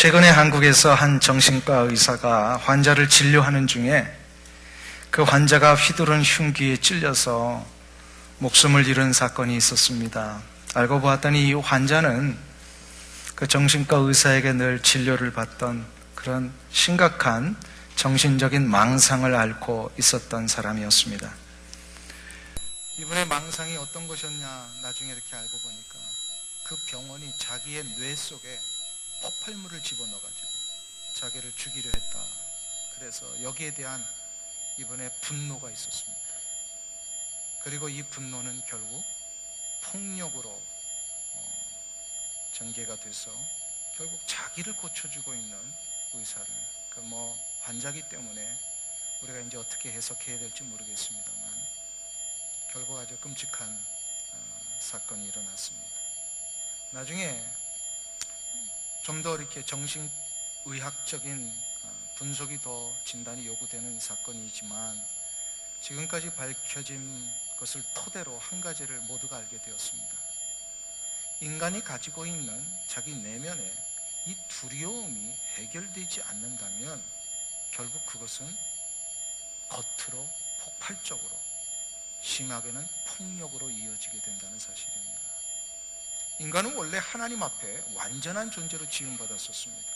최근에 한국에서 한 정신과 의사가 환자를 진료하는 중에 그 환자가 휘두른 흉기에 찔려서 목숨을 잃은 사건이 있었습니다. 알고 보았더니 이 환자는 그 정신과 의사에게 늘 진료를 받던 그런 심각한 정신적인 망상을 앓고 있었던 사람이었습니다. 이분의 망상이 어떤 것이었냐, 나중에 이렇게 알고 보니까 그 병원이 자기의 뇌 속에 폭발물을 집어넣어가지고 자기를 죽이려 했다. 그래서 여기에 대한 이분의 분노가 있었습니다. 그리고 이 분노는 결국 폭력으로 전개가 돼서 결국 자기를 고쳐주고 있는 의사를, 환자기 때문에 우리가 이제 어떻게 해석해야 될지 모르겠습니다만 결국 아주 끔찍한 사건이 일어났습니다. 나중에 좀 더 이렇게 정신의학적인 분석이 더 진단이 요구되는 사건이지만 지금까지 밝혀진 것을 토대로 한 가지를 모두가 알게 되었습니다. 인간이 가지고 있는 자기 내면에 이 두려움이 해결되지 않는다면 결국 그것은 겉으로 폭발적으로, 심하게는 폭력으로 이어지게 된다는 사실입니다. 인간은 원래 하나님 앞에 완전한 존재로 지음받았었습니다.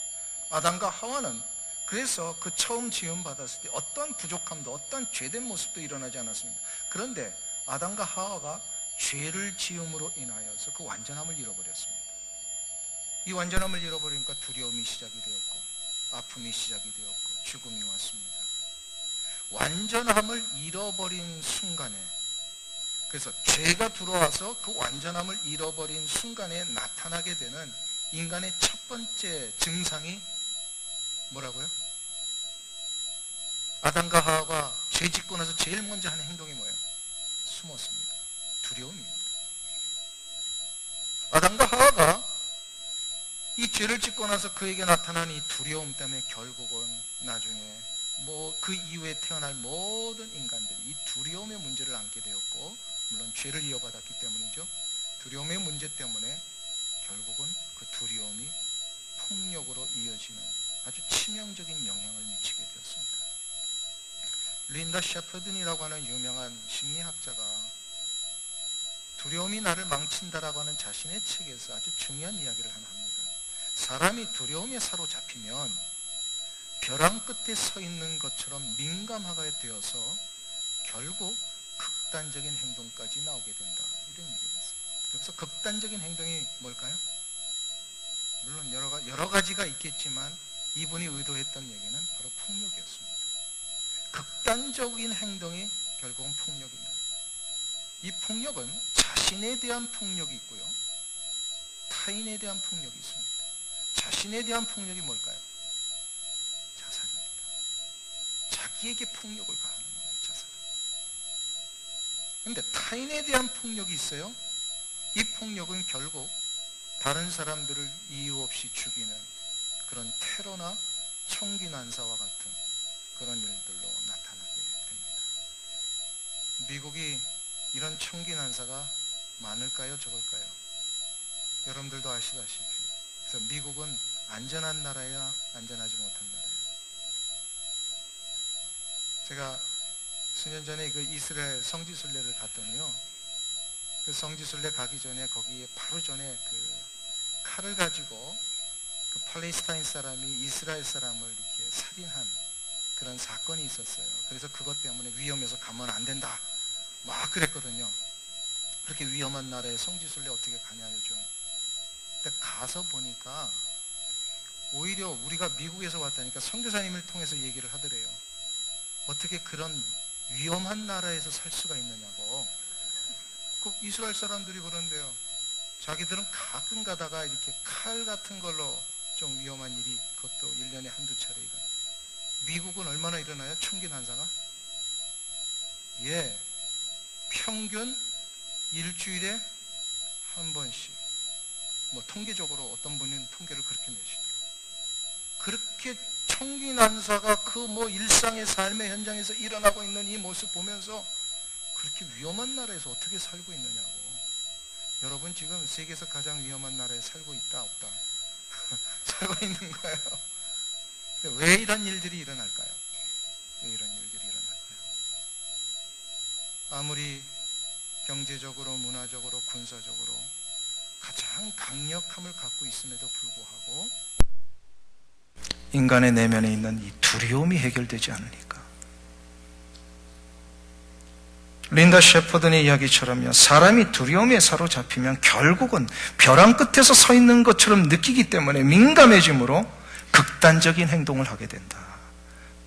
아담과 하와는 그래서 그 처음 지음받았을 때 어떤 부족함도 어떤 죄된 모습도 일어나지 않았습니다. 그런데 아담과 하와가 죄를 지음으로 인하여서 그 완전함을 잃어버렸습니다. 이 완전함을 잃어버리니까 두려움이 시작이 되었고 아픔이 시작이 되었고 죽음이 왔습니다. 완전함을 잃어버린 순간에, 그래서 죄가 들어와서 그 완전함을 잃어버린 순간에 나타나게 되는 인간의 첫 번째 증상이 뭐라고요? 아담과 하와가 죄 짓고 나서 제일 먼저 하는 행동이 뭐예요? 숨었습니다. 두려움입니다. 아담과 하와가 이 죄를 짓고 나서 그에게 나타난 이 두려움 때문에 결국은 나중에 그 이후에 태어날 모든 인간들이 이 두려움의 문제를 안게 되었고, 물론 죄를 이어받았기 때문이죠. 두려움의 문제 때문에 결국은 그 두려움이 폭력으로 이어지는 아주 치명적인 영향을 미치게 되었습니다. 린다 셰퍼든이라고 하는 유명한 심리학자가 두려움이 나를 망친다라고 하는 자신의 책에서 아주 중요한 이야기를 하나 합니다. 사람이 두려움에 사로잡히면 벼랑 끝에 서 있는 것처럼 민감하게 되어서 결국 극단적인 행동까지 나오게 된다, 이런 얘기가 있어요. 그래서 극단적인 행동이 뭘까요? 물론 여러 가지가 있겠지만 이분이 의도했던 얘기는 바로 폭력이었습니다. 극단적인 행동이 결국은 폭력입니다. 이 폭력은 자신에 대한 폭력이 있고요, 타인에 대한 폭력이 있습니다. 자신에 대한 폭력이 뭘까요? 자살입니다. 자기에게 폭력을 가하는 거예요, 자살. 그런데 타인에 대한 폭력이 있어요. 이 폭력은 결국 다른 사람들을 이유 없이 죽이는 그런 테러나 총기 난사와 같은 그런 일들로 나타나게 됩니다. 미국이 이런 총기 난사가 많을까요, 적을까요? 여러분들도 아시다시피, 그래서 미국은 안전한 나라야, 안전하지 못한 나라예요. 제가 수년 전에 그 이스라엘 성지순례를 갔더니요, 그 성지순례 가기 전에 거기에 바로 전에 그 칼을 가지고 그 팔레스타인 사람이 이스라엘 사람을 이렇게 살인한 그런 사건이 있었어요. 그래서 그것 때문에 위험해서 가면 안 된다 막 그랬거든요. 그렇게 위험한 나라에 성지순례 어떻게 가냐 요즘. 근데 가서 보니까 오히려 우리가 미국에서 왔다니까 선교사님을 통해서 얘기를 하더래요. 어떻게 그런 위험한 나라에서 살 수가 있느냐고. 그 이스라엘 사람들이 그런데요, 자기들은 가끔 가다가 이렇게 칼 같은 걸로 좀 위험한 일이, 그것도 1년에 한두 차례 일어나. 미국은 얼마나 일어나요? 총기 난사가? 평균 일주일에 한 번씩. 통계적으로 어떤 분은 통계를 그렇게 내시더라고요. 그렇게 총기 난사가 일상의 삶의 현장에서 일어나고 있는 이 모습 보면서 그렇게 위험한 나라에서 어떻게 살고 있느냐고. 여러분 지금 세계에서 가장 위험한 나라에 살고 있다 없다? 살고 있는 거예요. 왜 이런 일들이 일어날까요? 왜 이런 일들이 일어날까요? 아무리 경제적으로, 문화적으로, 군사적으로 가장 강력함을 갖고 있음에도 불구하고 인간의 내면에 있는 이 두려움이 해결되지 않으니까. 린다 셰퍼든의 이야기처럼요, 사람이 두려움에 사로잡히면 결국은 벼랑 끝에서 서 있는 것처럼 느끼기 때문에 민감해짐으로 극단적인 행동을 하게 된다.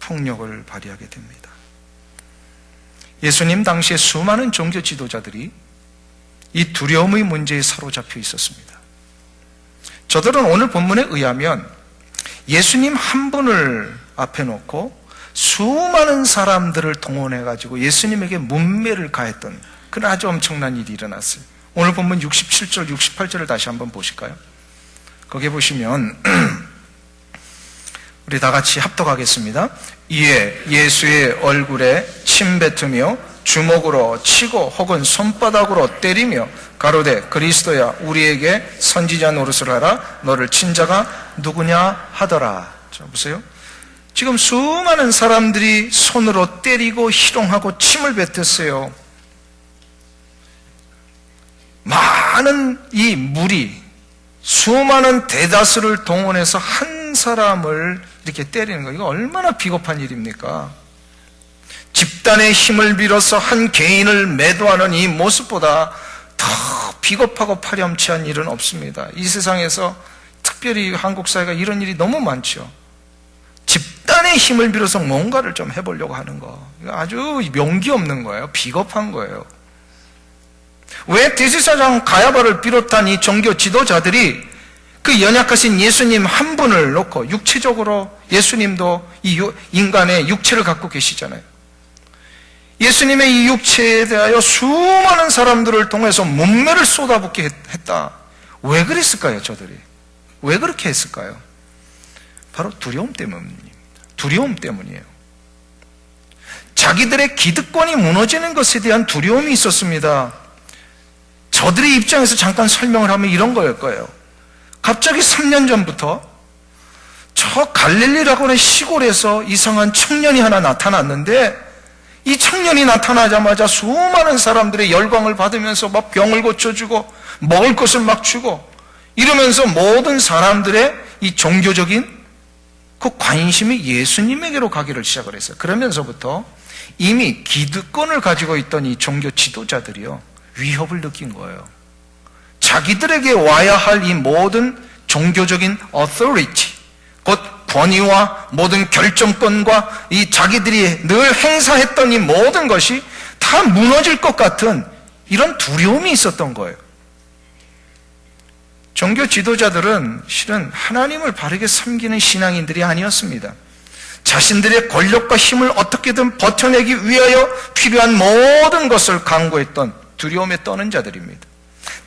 폭력을 발휘하게 됩니다. 예수님 당시에 수많은 종교 지도자들이 이 두려움의 문제에 사로잡혀 있었습니다. 저들은 오늘 본문에 의하면 예수님 한 분을 앞에 놓고 수많은 사람들을 동원해가지고 예수님에게 문매를 가했던 그런 아주 엄청난 일이 일어났어요. 오늘 본문 67절, 68절을 다시 한번 보실까요? 거기에 보시면 우리 다 같이 합독하겠습니다. 이에 예수의 얼굴에 침 뱉으며 주먹으로 치고 혹은 손바닥으로 때리며 가로되 그리스도야 우리에게 선지자 노릇을 하라. 너를 친 자가 누구냐 하더라. 자, 보세요. 지금 수많은 사람들이 손으로 때리고 희롱하고 침을 뱉었어요. 많은 이 무리, 수많은 대다수를 동원해서 한 사람을 이렇게 때리는 거, 이거 얼마나 비겁한 일입니까? 집단의 힘을 빌어서 한 개인을 매도하는 이 모습보다 더 비겁하고 파렴치한 일은 없습니다. 이 세상에서 특별히 한국 사회가 이런 일이 너무 많죠. 집단의 힘을 빌어서 뭔가를 좀 해보려고 하는 거, 이거 아주 용기 없는 거예요. 비겁한 거예요. 왜 대제사장 가야바를 비롯한 이 종교 지도자들이 그 연약하신 예수님 한 분을 놓고, 육체적으로 예수님도 이 인간의 육체를 갖고 계시잖아요. 예수님의 이 육체에 대하여 수많은 사람들을 통해서 문매를 쏟아붓게 했다. 왜 그랬을까요, 저들이? 왜 그렇게 했을까요? 바로 두려움 때문입니다. 두려움 때문이에요. 자기들의 기득권이 무너지는 것에 대한 두려움이 있었습니다. 저들의 입장에서 잠깐 설명을 하면 이런 거일 거예요. 갑자기 3년 전부터 저 갈릴리라고 하는 시골에서 이상한 청년이 하나 나타났는데, 이 청년이 나타나자마자 수많은 사람들의 열광을 받으면서 막 병을 고쳐주고 먹을 것을 막 주고 이러면서 모든 사람들의 이 종교적인 그 관심이 예수님에게로 가기를 시작을 했어요. 그러면서부터 이미 기득권을 가지고 있던 이 종교 지도자들이요, 위협을 느낀 거예요. 자기들에게 와야 할 이 모든 종교적인 authority, 곧 권위와 모든 결정권과 이 자기들이 늘 행사했던 이 모든 것이 다 무너질 것 같은 이런 두려움이 있었던 거예요. 종교 지도자들은 실은 하나님을 바르게 섬기는 신앙인들이 아니었습니다. 자신들의 권력과 힘을 어떻게든 버텨내기 위하여 필요한 모든 것을 강구했던 두려움에 떠는 자들입니다.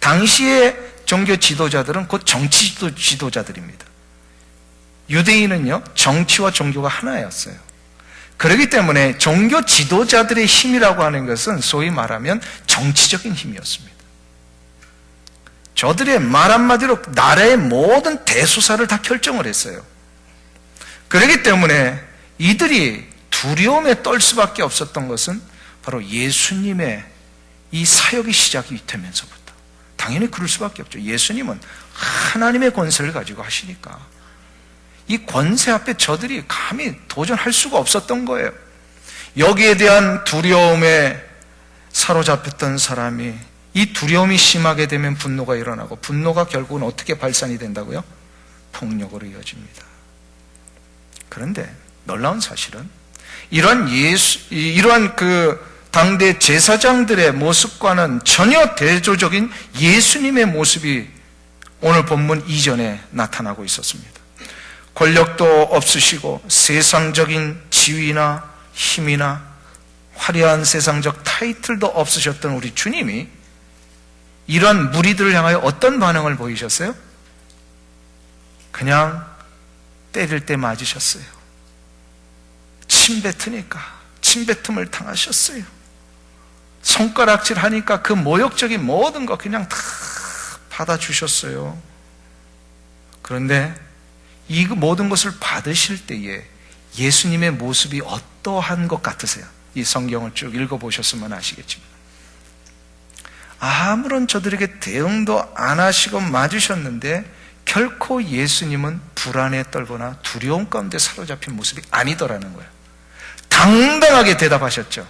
당시의 종교 지도자들은 곧 정치 지도자들입니다. 유대인은요, 정치와 종교가 하나였어요. 그렇기 때문에 종교 지도자들의 힘이라고 하는 것은 소위 말하면 정치적인 힘이었습니다. 저들의 말 한마디로 나라의 모든 대소사를 다 결정을 했어요. 그렇기 때문에 이들이 두려움에 떨 수밖에 없었던 것은 바로 예수님의 이 사역이 시작이 되면서부터. 당연히 그럴 수밖에 없죠. 예수님은 하나님의 권세를 가지고 하시니까 이 권세 앞에 저들이 감히 도전할 수가 없었던 거예요. 여기에 대한 두려움에 사로잡혔던 사람이, 이 두려움이 심하게 되면 분노가 일어나고, 분노가 결국은 어떻게 발산이 된다고요? 폭력으로 이어집니다. 그런데 놀라운 사실은 이러한 그 당대 제사장들의 모습과는 전혀 대조적인 예수님의 모습이 오늘 본문 이전에 나타나고 있었습니다. 권력도 없으시고 세상적인 지위나 힘이나 화려한 세상적 타이틀도 없으셨던 우리 주님이 이런 무리들을 향하여 어떤 반응을 보이셨어요? 그냥 때릴 때 맞으셨어요. 침 뱉으니까 침뱉음을 당하셨어요. 손가락질 하니까 그 모욕적인 모든 거 그냥 다 받아주셨어요. 그런데 이 모든 것을 받으실 때에 예수님의 모습이 어떠한 것 같으세요? 이 성경을 쭉 읽어보셨으면 아시겠지만 아무런 저들에게 대응도 안 하시고 맞으셨는데 결코 예수님은 불안에 떨거나 두려움 가운데 사로잡힌 모습이 아니더라는 거예요. 당당하게 대답하셨죠.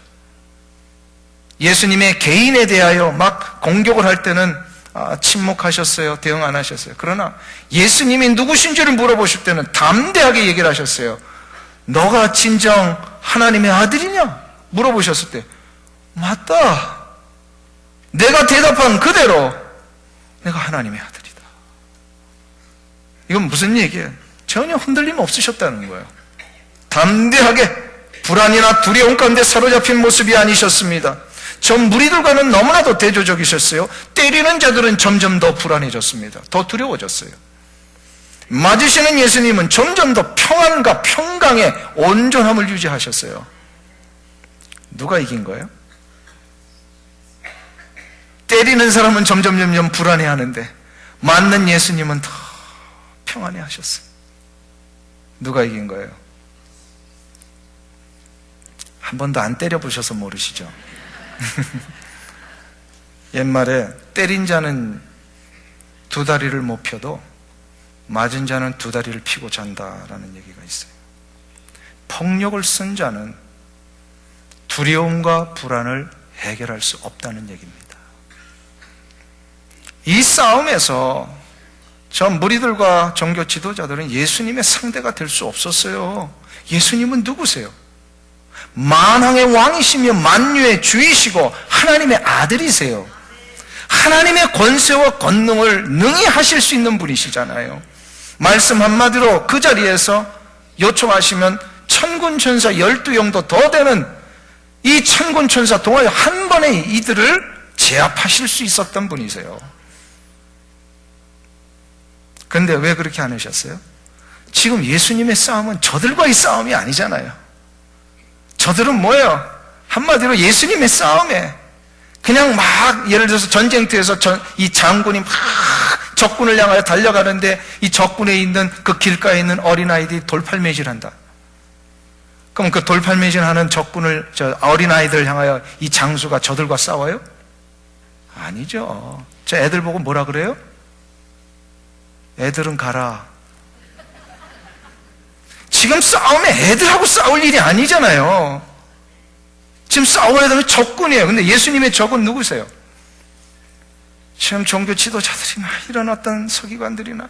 예수님의 개인에 대하여 막 공격을 할 때는 침묵하셨어요. 대응 안 하셨어요. 그러나 예수님이 누구신지를 물어보실 때는 담대하게 얘기를 하셨어요. 너가 진정 하나님의 아들이냐? 물어보셨을 때 맞다. 내가 대답한 그대로 내가 하나님의 아들이다. 이건 무슨 얘기예요? 전혀 흔들림 없으셨다는 거예요. 담대하게 불안이나 두려움 가운데 사로잡힌 모습이 아니셨습니다. 전 무리들과는 너무나도 대조적이셨어요. 때리는 자들은 점점 더 불안해졌습니다. 더 두려워졌어요. 맞으시는 예수님은 점점 더 평안과 평강의 온전함을 유지하셨어요. 누가 이긴 거예요? 때리는 사람은 점점 불안해하는데 맞는 예수님은 더 평안해하셨어요. 누가 이긴 거예요? 한 번도 안 때려보셔서 모르시죠? 옛말에 때린 자는 두 다리를 못 펴도 맞은 자는 두 다리를 피고 잔다라는 얘기가 있어요. 폭력을 쓴 자는 두려움과 불안을 해결할 수 없다는 얘기입니다. 이 싸움에서 저 무리들과 종교 지도자들은 예수님의 상대가 될 수 없었어요. 예수님은 누구세요? 만왕의 왕이시며 만유의 주이시고 하나님의 아들이세요. 하나님의 권세와 권능을 능히 하실 수 있는 분이시잖아요. 말씀 한마디로 그 자리에서 요청하시면 천군천사 12영도 더 되는 이 천군천사 동아에 한 번에 이들을 제압하실 수 있었던 분이세요. 그런데 왜 그렇게 안 하셨어요? 지금 예수님의 싸움은 저들과의 싸움이 아니잖아요. 저들은 뭐예요? 한마디로 예수님의 싸움에 그냥 막 예를 들어서 전쟁터에서 이 장군이 막 적군을 향하여 달려가는데 이 적군에 있는 그 길가에 있는 어린아이들이 돌팔매질한다. 그럼 그 돌팔매질하는 적군을 어린아이들을 향하여 이 장수가 저들과 싸워요? 아니죠. 저 애들 보고 뭐라 그래요? 애들은 가라. 지금 싸움에 애들하고 싸울 일이 아니잖아요. 지금 싸워야 되는 적군이에요. 근데 예수님의 적은 누구세요? 지금 종교 지도자들이나 이런 어떤 서기관들이나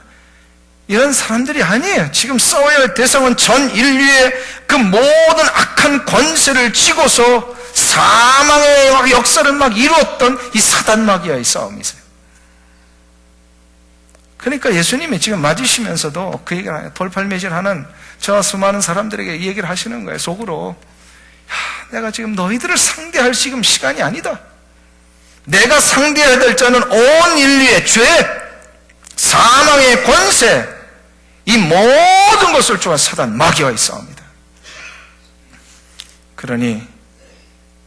이런 사람들이 아니에요. 지금 싸워야 할 대상은 전 인류의 그 모든 악한 권세를 쥐고서 사망의 역사를 막 이루었던 이 사단 마귀와의 싸움이세요. 그러니까 예수님이 지금 맞으시면서도 그 얘기를 돌팔매질하는 저 수많은 사람들에게 이 얘기를 하시는 거예요. 속으로 내가 지금 너희들을 상대할 지금 시간이 아니다. 내가 상대해야 될 자는 온 인류의 죄, 사망의 권세, 이 모든 것을 주한 사단 마귀와의 싸움이다. 그러니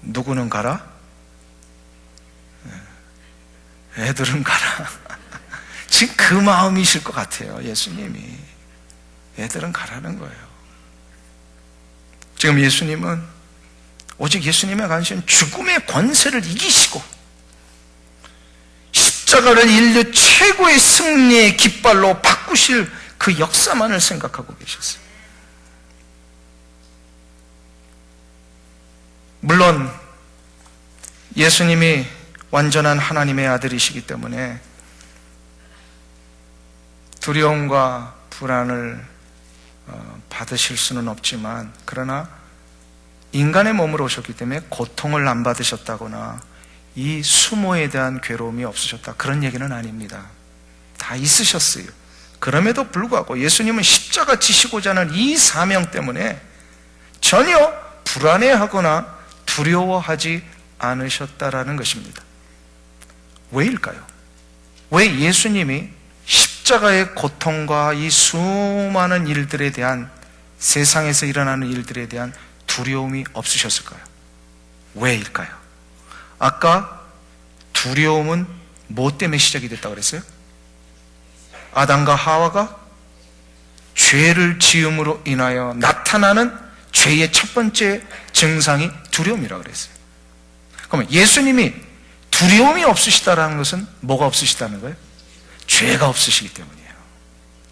누구는 가라? 애들은 가라. 지금 그 마음이실 것 같아요. 예수님이. 애들은 가라는 거예요. 지금 예수님은 오직 예수님의 관심은 죽음의 권세를 이기시고 십자가를 인류 최고의 승리의 깃발로 바꾸실 그 역사만을 생각하고 계셨어요. 물론 예수님이 완전한 하나님의 아들이시기 때문에 두려움과 불안을 받으실 수는 없지만, 그러나 인간의 몸으로 오셨기 때문에 고통을 안 받으셨다거나 이 수모에 대한 괴로움이 없으셨다, 그런 얘기는 아닙니다. 다 있으셨어요. 그럼에도 불구하고 예수님은 십자가 지시고자 하는 이 사명 때문에 전혀 불안해하거나 두려워하지 않으셨다라는 것입니다. 왜일까요? 왜 예수님이 십자가의 고통과 이 수많은 일들에 대한, 세상에서 일어나는 일들에 대한 두려움이 없으셨을까요? 왜일까요? 아까 두려움은 뭐 때문에 시작이 됐다고 그랬어요? 아담과 하와가 죄를 지음으로 인하여 나타나는 죄의 첫 번째 증상이 두려움이라고 그랬어요. 그러면 예수님이 두려움이 없으시다라는 것은 뭐가 없으시다는 거예요? 죄가 없으시기 때문이에요.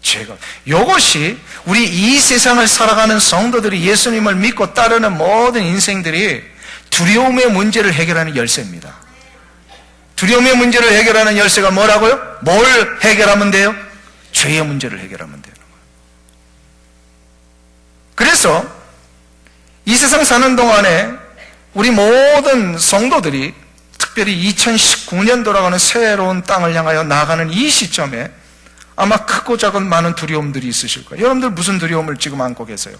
죄가. 이것이 우리 이 세상을 살아가는 성도들이 예수님을 믿고 따르는 모든 인생들이 두려움의 문제를 해결하는 열쇠입니다. 두려움의 문제를 해결하는 열쇠가 뭐라고요? 뭘 해결하면 돼요? 죄의 문제를 해결하면 되는 거예요. 그래서 이 세상 사는 동안에 우리 모든 성도들이 특별히 2019년 돌아가는 새로운 땅을 향하여 나아가는 이 시점에 아마 크고 작은 많은 두려움들이 있으실 거예요. 여러분들 무슨 두려움을 지금 안고 계세요?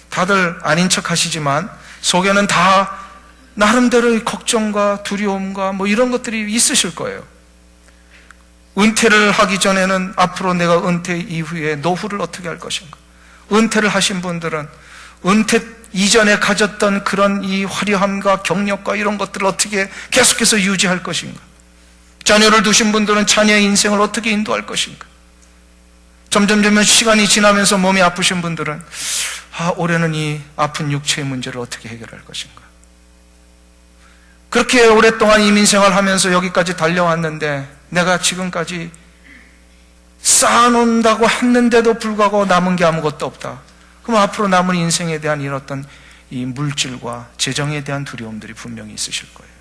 다들 아닌 척 하시지만 속에는 다 나름대로의 걱정과 두려움과 뭐 이런 것들이 있으실 거예요. 은퇴를 하기 전에는 앞으로 내가 은퇴 이후에 노후를 어떻게 할 것인가? 은퇴를 하신 분들은 은퇴 이전에 가졌던 그런 이 화려함과 경력과 이런 것들을 어떻게 계속해서 유지할 것인가? 자녀를 두신 분들은 자녀의 인생을 어떻게 인도할 것인가? 점점 시간이 지나면서 몸이 아프신 분들은 올해는 이 아픈 육체의 문제를 어떻게 해결할 것인가? 그렇게 오랫동안 이민생활을 하면서 여기까지 달려왔는데 내가 지금까지 쌓아놓는다고 했는데도 불구하고 남은 게 아무것도 없다. 그럼 앞으로 남은 인생에 대한 이런 어떤 이 물질과 재정에 대한 두려움들이 분명히 있으실 거예요.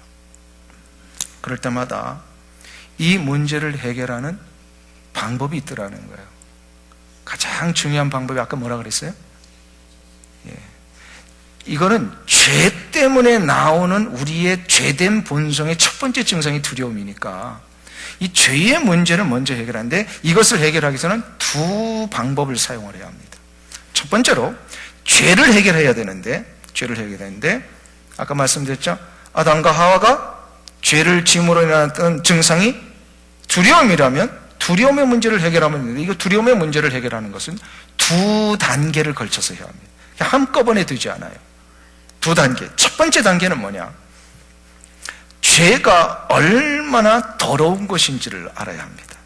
그럴 때마다 이 문제를 해결하는 방법이 있더라는 거예요. 가장 중요한 방법이 아까 뭐라 그랬어요? 이거는 죄 때문에 나오는 우리의 죄된 본성의 첫 번째 증상이 두려움이니까 이 죄의 문제를 먼저 해결하는데 이것을 해결하기 위해서는 두 방법을 사용을 해야 합니다. 첫 번째로 죄를 해결해야 되는데 아까 말씀드렸죠? 아담과 하와가 죄를 지음으로 인한 증상이 두려움이라면 두려움의 문제를 해결하면 되는데 이거 두려움의 문제를 해결하는 것은 두 단계를 걸쳐서 해야 합니다. 한꺼번에 되지 않아요. 두 단계. 첫 번째 단계는 뭐냐? 죄가 얼마나 더러운 것인지를 알아야 합니다.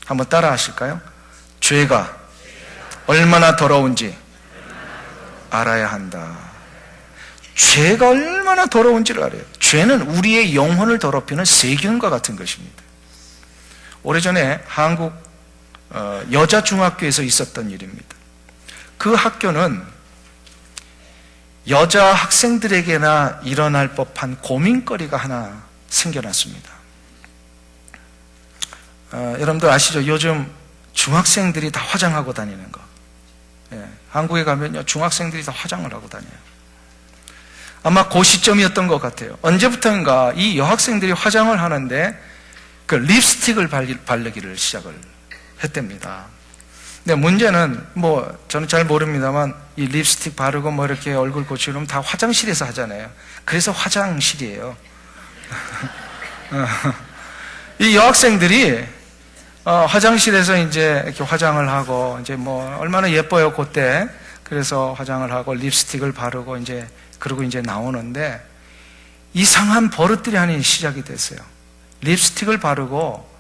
한번 따라 하실까요? 죄가 얼마나 더러운지 알아야 한다. 죄가 얼마나 더러운지를 알아요. 죄는 우리의 영혼을 더럽히는 세균과 같은 것입니다. 오래전에 한국 여자 중학교에서 있었던 일입니다. 그 학교는 여자 학생들에게나 일어날 법한 고민거리가 하나 생겨났습니다. 여러분들 아시죠? 요즘 중학생들이 다 화장하고 다니는 거. 한국에 가면요, 중학생들이 다 화장을 하고 다녀요. 아마 그 시점이었던 것 같아요. 언제부터인가 이 여학생들이 화장을 하는데 그 립스틱을 바르기를 시작을 했답니다. 근데 문제는 저는 잘 모릅니다만 이 립스틱 바르고 이렇게 얼굴 고치려면 다 화장실에서 하잖아요. 그래서 화장실이에요. 이 여학생들이 화장실에서 이제 이렇게 화장을 하고 이제 얼마나 예뻐요 그때. 그래서 화장을 하고 립스틱을 바르고 그러고 이제 나오는데 이상한 버릇들이 하나 시작이 됐어요. 립스틱을 바르고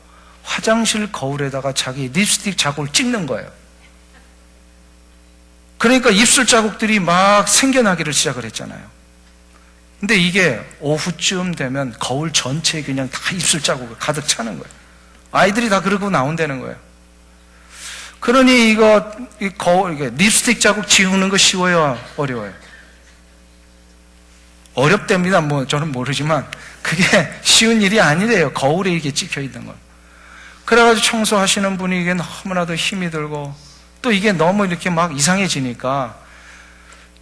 화장실 거울에다가 자기 립스틱 자국을 찍는 거예요. 그러니까 입술 자국들이 막 생겨나기를 시작을 했잖아요. 근데 이게 오후쯤 되면 거울 전체에 그냥 다 입술 자국을 가득 차는 거예요. 아이들이 다 그러고 나온다는 거예요. 그러니 이게 립스틱 자국 지우는 거 쉬워요? 어려워요? 어렵답니다. 저는 모르지만 그게 쉬운 일이 아니래요. 거울에 이렇게 찍혀 있는 건. 그래가지고 청소하시는 분이 이게 너무나도 힘이 들고 또 이게 너무 이렇게 막 이상해지니까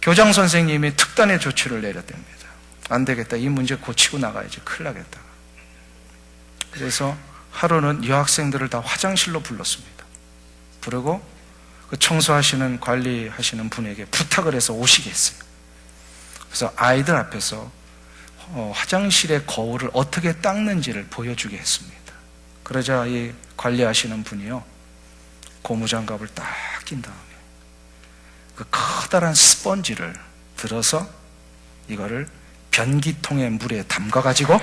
교장 선생님이 특단의 조치를 내렸답니다. 안 되겠다. 이 문제 고치고 나가야지. 큰일 나겠다. 그래서 하루는 여학생들을 다 화장실로 불렀습니다. 부르고 그 청소하시는 관리하시는 분에게 부탁을 해서 오시게 했어요. 그래서 아이들 앞에서 화장실의 거울을 어떻게 닦는지를 보여주게 했습니다. 그러자 이 관리하시는 분이요, 고무장갑을 딱 낀 다음에 그 커다란 스펀지를 들어서 이거를 변기통에 물에 담가가지고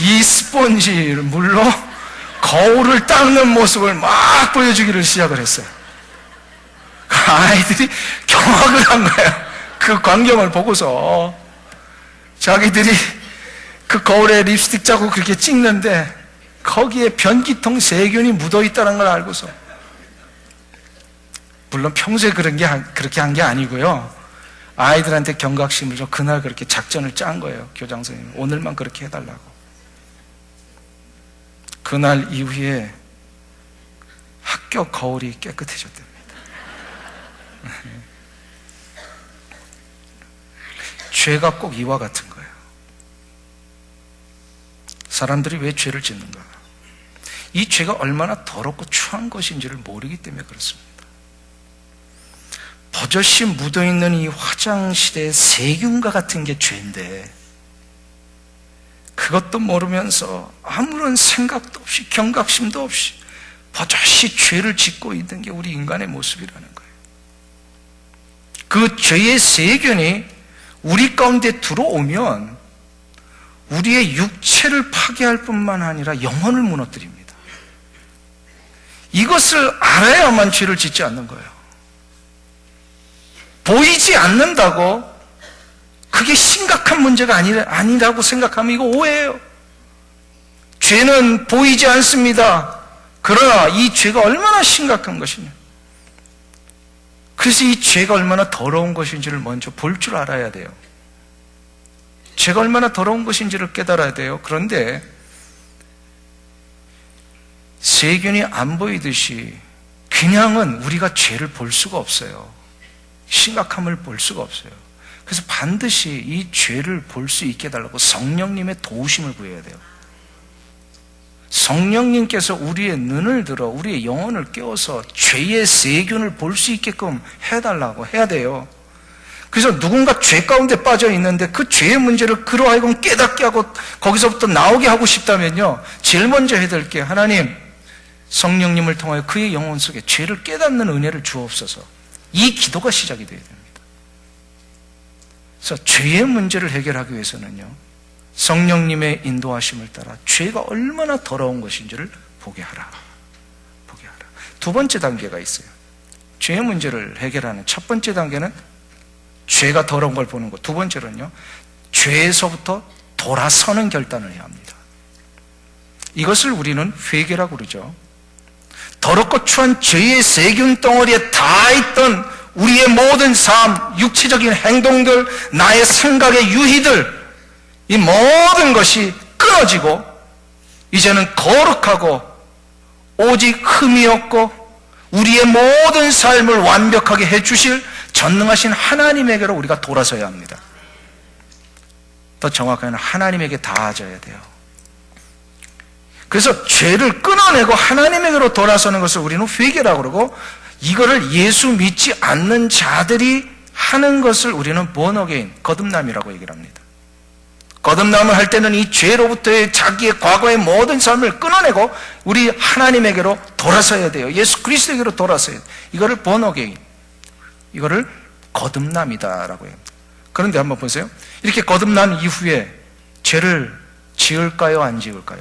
이 스펀지를 물로 거울을 닦는 모습을 막 보여주기를 시작을 했어요. 아이들이 경악을 한 거야. 그 광경을 보고서. 자기들이 그 거울에 립스틱 자국 그렇게 찍는데 거기에 변기통 세균이 묻어 있다는 걸 알고서, 물론 평소에 그렇게 한 게 아니고요, 아이들한테 경각심을 줘 그날 그렇게 작전을 짠 거예요. 교장 선생님 오늘만 그렇게 해달라고. 그날 이후에 학교 거울이 깨끗해졌답니다. 죄가 꼭 이와 같은 거예요. 사람들이 왜 죄를 짓는가? 이 죄가 얼마나 더럽고 추한 것인지를 모르기 때문에 그렇습니다. 버젓이 묻어있는 이 화장실의 세균과 같은 게 죄인데, 그것도 모르면서 아무런 생각도 없이 경각심도 없이 버젓이 죄를 짓고 있는 게 우리 인간의 모습이라는 거예요. 그 죄의 세균이 우리 가운데 들어오면 우리의 육체를 파괴할 뿐만 아니라 영혼을 무너뜨립니다. 이것을 알아야만 죄를 짓지 않는 거예요. 보이지 않는다고 그게 심각한 문제가 아니라고 생각하면 이거 오해예요. 죄는 보이지 않습니다. 그러나 이 죄가 얼마나 심각한 것이냐. 그래서 이 죄가 얼마나 더러운 것인지를 먼저 볼 줄 알아야 돼요. 죄가 얼마나 더러운 것인지를 깨달아야 돼요. 그런데 세균이 안 보이듯이 그냥은 우리가 죄를 볼 수가 없어요. 심각함을 볼 수가 없어요. 그래서 반드시 이 죄를 볼 수 있게 해달라고 성령님의 도우심을 구해야 돼요. 성령님께서 우리의 눈을 들어 우리의 영혼을 깨워서 죄의 세균을 볼 수 있게끔 해달라고 해야 돼요. 그래서 누군가 죄 가운데 빠져 있는데 그 죄의 문제를 그로 하여금 깨닫게 하고 거기서부터 나오게 하고 싶다면요, 제일 먼저 해야 될 게, 하나님 성령님을 통하여 그의 영혼 속에 죄를 깨닫는 은혜를 주옵소서. 이 기도가 시작이 되어야 됩니다. 그래서 죄의 문제를 해결하기 위해서는요, 성령님의 인도하심을 따라 죄가 얼마나 더러운 것인지를 보게 하라. 두 번째 단계가 있어요. 죄의 문제를 해결하는 첫 번째 단계는 죄가 더러운 걸 보는 것. 두 번째로는요, 죄에서부터 돌아서는 결단을 해야 합니다. 이것을 우리는 회개라고 그러죠. 더럽고 추한 죄의 세균 덩어리에 다 있던 우리의 모든 삶, 육체적인 행동들, 나의 생각의 유희들, 이 모든 것이 끊어지고 이제는 거룩하고 오직 흠이 없고 우리의 모든 삶을 완벽하게 해주실 전능하신 하나님에게로 우리가 돌아서야 합니다. 더 정확하게는 하나님에게 닿아져야 돼요. 그래서 죄를 끊어내고 하나님에게로 돌아서는 것을 우리는 회개라고 그러고, 이거를 예수 믿지 않는 자들이 하는 것을 우리는 born again, 거듭남이라고 얘기를 합니다. 거듭남을 할 때는 이 죄로부터의 자기의 과거의 모든 삶을 끊어내고 우리 하나님에게로 돌아서야 돼요. 예수 그리스도에게로 돌아서야 돼요. 이거를 born again, 이거를 거듭남이다라고 해요. 그런데 한번 보세요. 이렇게 거듭난 이후에 죄를 지을까요, 안 지을까요?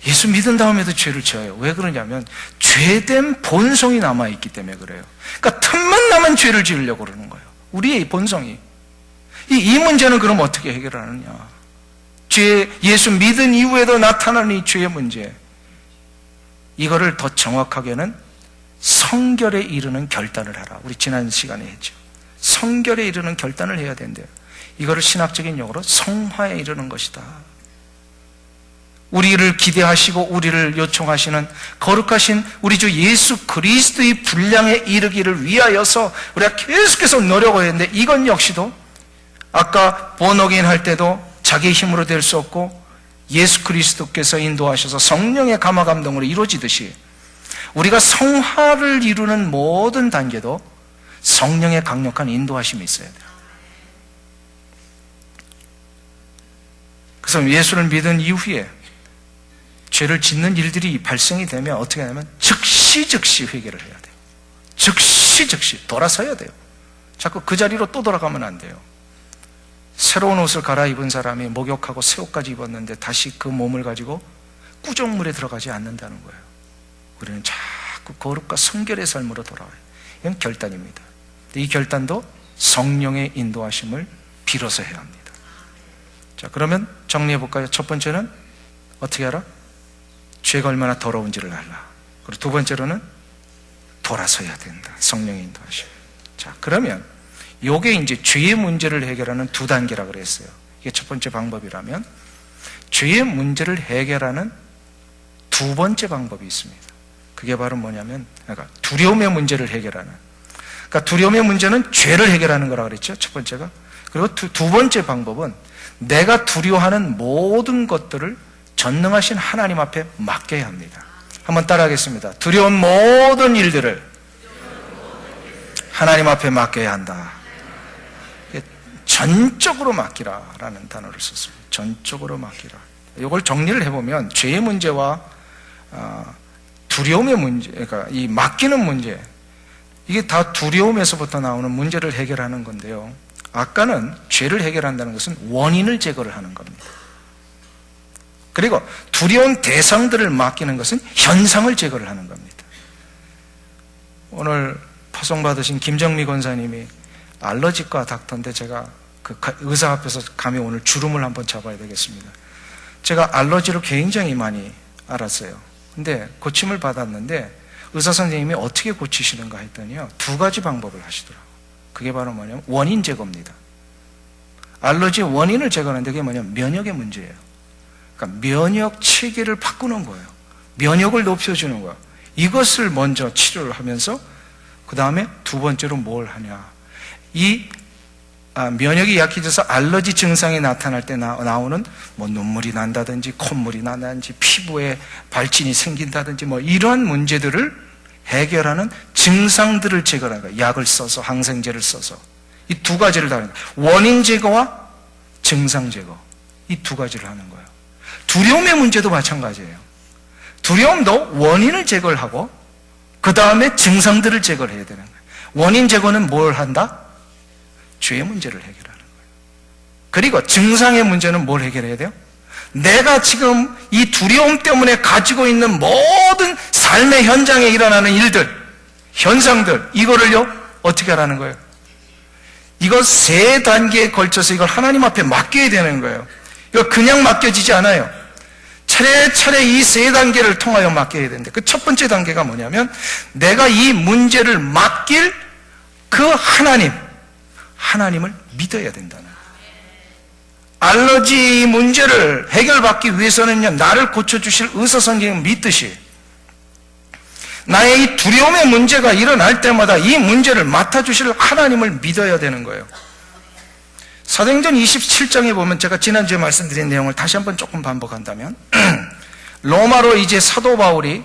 예수 믿은 다음에도 죄를 지어요. 왜 그러냐면 죄된 본성이 남아있기 때문에 그래요. 그러니까 틈만 나면 죄를 지으려고 그러는 거예요. 우리의 본성이. 이 문제는 그럼 어떻게 해결하느냐? 예수 믿은 이후에도 나타나는 이 죄의 문제, 이거를 더 정확하게는 성결에 이르는 결단을 하라. 우리 지난 시간에 했죠. 성결에 이르는 결단을 해야 된대요. 이거를 신학적인 용어로 성화에 이르는 것이다. 우리를 기대하시고 우리를 요청하시는 거룩하신 우리 주 예수 그리스도의 분량에 이르기를 위하여서 우리가 계속해서 노력을 했는데, 이건 역시도 아까 본어게인 할 때도 자기의 힘으로 될 수 없고 예수 그리스도께서 인도하셔서 성령의 감화 감동으로 이루어지듯이 우리가 성화를 이루는 모든 단계도 성령의 강력한 인도하심이 있어야 돼요. 그래서 예수를 믿은 이후에 죄를 짓는 일들이 발생이 되면 어떻게 하냐면 즉시 회개를 해야 돼요. 즉시 돌아서야 돼요. 자꾸 그 자리로 또 돌아가면 안 돼요. 새로운 옷을 갈아입은 사람이 목욕하고 새 옷까지 입었는데 다시 그 몸을 가지고 꾸정물에 들어가지 않는다는 거예요. 우리는 자꾸 거룩과 성결의 삶으로 돌아와요. 이건 결단입니다. 이 결단도 성령의 인도하심을 빌어서 해야 합니다. 자, 그러면 정리해 볼까요? 첫 번째는 어떻게 하라? 죄가 얼마나 더러운지를 알라. 그리고 두 번째로는 돌아서야 된다. 성령의 인도하심. 자, 그러면 요게 이제 죄의 문제를 해결하는 두 단계라 그랬어요. 이게 첫 번째 방법이라면 죄의 문제를 해결하는 두 번째 방법이 있습니다. 그게 바로 뭐냐면, 그러니까 두려움의 문제를 해결하는. 그러니까 두려움의 문제는 죄를 해결하는 거라 그랬죠. 첫 번째가. 그리고 두 번째 방법은 내가 두려워하는 모든 것들을 전능하신 하나님 앞에 맡겨야 합니다. 한번 따라하겠습니다. 두려운 모든 일들을 하나님 앞에 맡겨야 한다. 전적으로 맡기라라는 단어를 썼습니다. 전적으로 맡기라. 이걸 정리를 해보면 죄의 문제와 두려움의 문제, 그러니까 이 맡기는 문제, 이게 다 두려움에서부터 나오는 문제를 해결하는 건데요. 아까는 죄를 해결한다는 것은 원인을 제거를 하는 겁니다. 그리고 두려운 대상들을 맡기는 것은 현상을 제거를 하는 겁니다. 오늘 파송받으신 김정미 권사님이 알러지과 닥터인데 제가 그 의사 앞에서 감히 오늘 주름을 한번 잡아야 되겠습니다. 제가 알러지를 굉장히 많이 알았어요. 근데 고침을 받았는데 의사 선생님이 어떻게 고치시는가 했더니요, 두 가지 방법을 하시더라고요. 그게 바로 뭐냐면 원인 제거입니다. 알러지의 원인을 제거하는데 그게 뭐냐면 면역의 문제예요. 그러니까 면역 체계를 바꾸는 거예요. 면역을 높여주는 거예요. 이것을 먼저 치료를 하면서 그 다음에 두 번째로 뭘 하냐. 면역이 약해져서 알러지 증상이 나타날 때 나오는 뭐 눈물이 난다든지 콧물이 난다든지 피부에 발진이 생긴다든지 뭐 이러한 문제들을 해결하는 증상들을 제거하는 거예요. 약을 써서 항생제를 써서 이 두 가지를 다루는 거예요. 원인 제거와 증상 제거, 이 두 가지를 하는 거예요. 두려움의 문제도 마찬가지예요. 두려움도 원인을 제거를 하고 그 다음에 증상들을 제거를 해야 되는 거예요. 원인 제거는 뭘 한다? 죄의 문제를 해결하는 거예요. 그리고 증상의 문제는 뭘 해결해야 돼요? 내가 지금 이 두려움 때문에 가지고 있는 모든 삶의 현장에 일어나는 일들, 현상들, 이거를요 어떻게 하라는 거예요? 이거 세 단계에 걸쳐서 이걸 하나님 앞에 맡겨야 되는 거예요. 이거 그냥 맡겨지지 않아요. 차례차례 이 세 단계를 통하여 맡겨야 되는데 그 첫 번째 단계가 뭐냐면 내가 이 문제를 맡길 그 하나님을 믿어야 된다는 거예요. 알러지 문제를 해결받기 위해서는요, 나를 고쳐주실 의사 선생님을 믿듯이 나의 이 두려움의 문제가 일어날 때마다 이 문제를 맡아주실 하나님을 믿어야 되는 거예요. 사도행전 27장에 보면 제가 지난주에 말씀드린 내용을 다시 한번 조금 반복한다면 로마로 이제 사도 바울이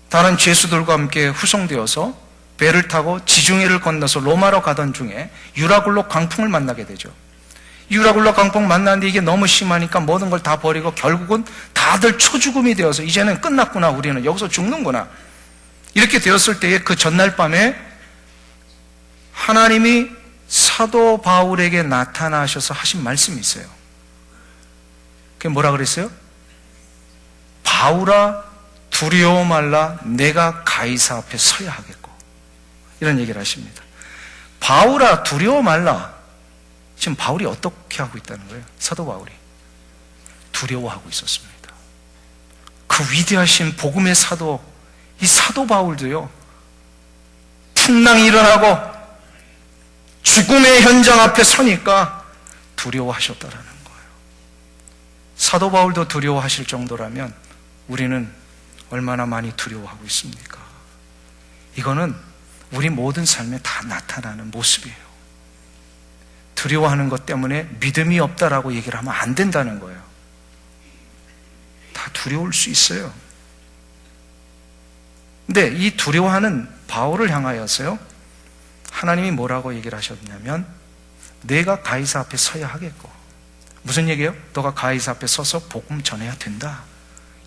다른 죄수들과 함께 후송되어서 배를 타고 지중해를 건너서 로마로 가던 중에 유라굴로 광풍을 만나게 되죠. 유라굴로 광풍 만났는데 이게 너무 심하니까 모든 걸 다 버리고 결국은 다들 초죽음이 되어서 이제는 끝났구나, 우리는 여기서 죽는구나, 이렇게 되었을 때에 그 전날 밤에 하나님이 사도 바울에게 나타나셔서 하신 말씀이 있어요. 그게 뭐라 그랬어요? 바울아 두려워 말라, 내가 가이사 앞에 서야 하겠고, 이런 얘기를 하십니다. 바울아 두려워 말라. 지금 바울이 어떻게 하고 있다는 거예요? 사도 바울이 두려워하고 있었습니다. 그 위대하신 복음의 사도, 이 사도 바울도요, 풍랑이 일어나고 죽음의 현장 앞에 서니까 두려워하셨다라는 거예요. 사도 바울도 두려워하실 정도라면 우리는 얼마나 많이 두려워하고 있습니까? 이거는 우리 모든 삶에 다 나타나는 모습이에요. 두려워하는 것 때문에 믿음이 없다라고 얘기를 하면 안 된다는 거예요. 다 두려울 수 있어요. 근데 이 두려워하는 바울을 향하여서요, 하나님이 뭐라고 얘기를 하셨냐면 내가 가이사 앞에 서야 하겠고, 무슨 얘기예요? 너가 가이사 앞에 서서 복음 전해야 된다.